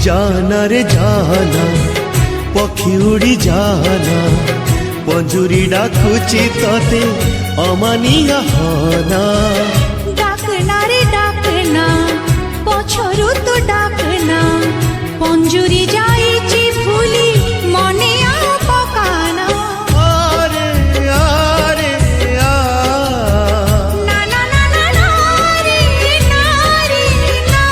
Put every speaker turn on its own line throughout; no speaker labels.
जाना रे जाना पक्षी उड़ी जाना पंजुरी डाकुची तते अमानिया होना
डाकना रे डाकना पछरु तो डाकना पंजुरी जाइची फुली मने आ पकाना
आरे आरे आ
ना ना ना ना ना रे ना रे ना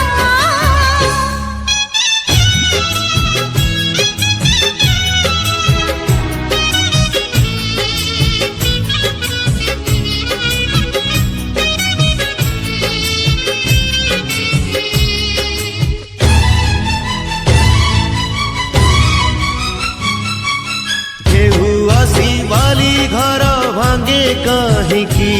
बाली घर भांगे कहीं की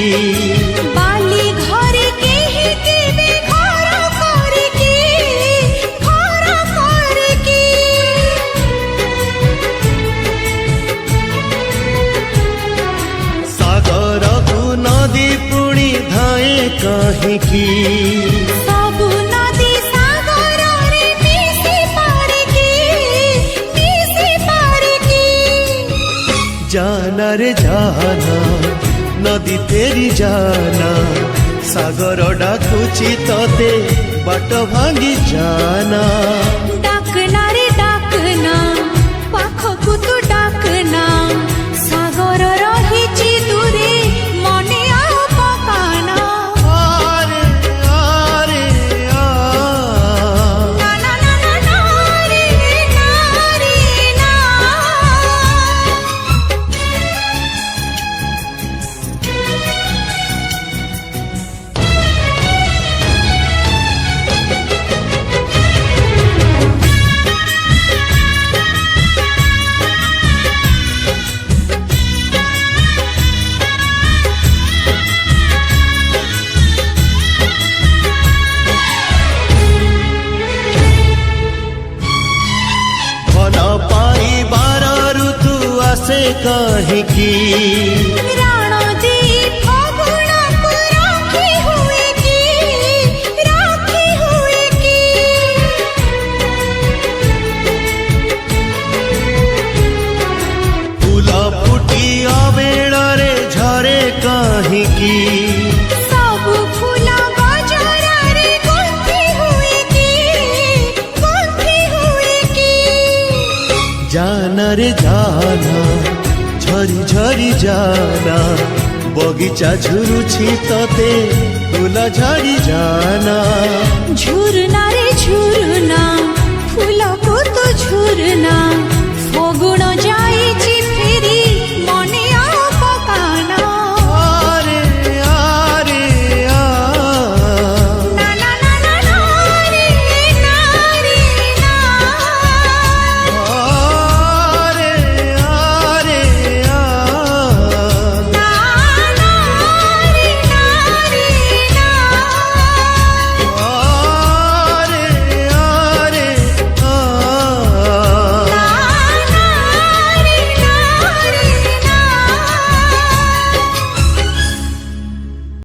बाली घरे के ही केबे घर करे की
सागर को नदी पुणी धाए कहीं की
सबु नदी सागर रे मिसी पारे की
जाना रे जाना नदी तेरी जाना सागर डाकुची तते बाट भांगी जाना
डाकना रे डाकना पाखकु तू डाकना सागर रहिची दूरे मने आ पकाना
आरे आरे आ
ना ना ना ना ना रे ना
धन पाई बार ऋतु आसे कहीं की
राण दी फागुन को राखी हुए की
फूल फुटी अबेड़े झरे कहीं की
सब फूल गजर रे गुंथी हुए की
जाना रे जाना झरी झरी जाना बगीचा झुरुछि तते फूल झरी जाना
झुरना रे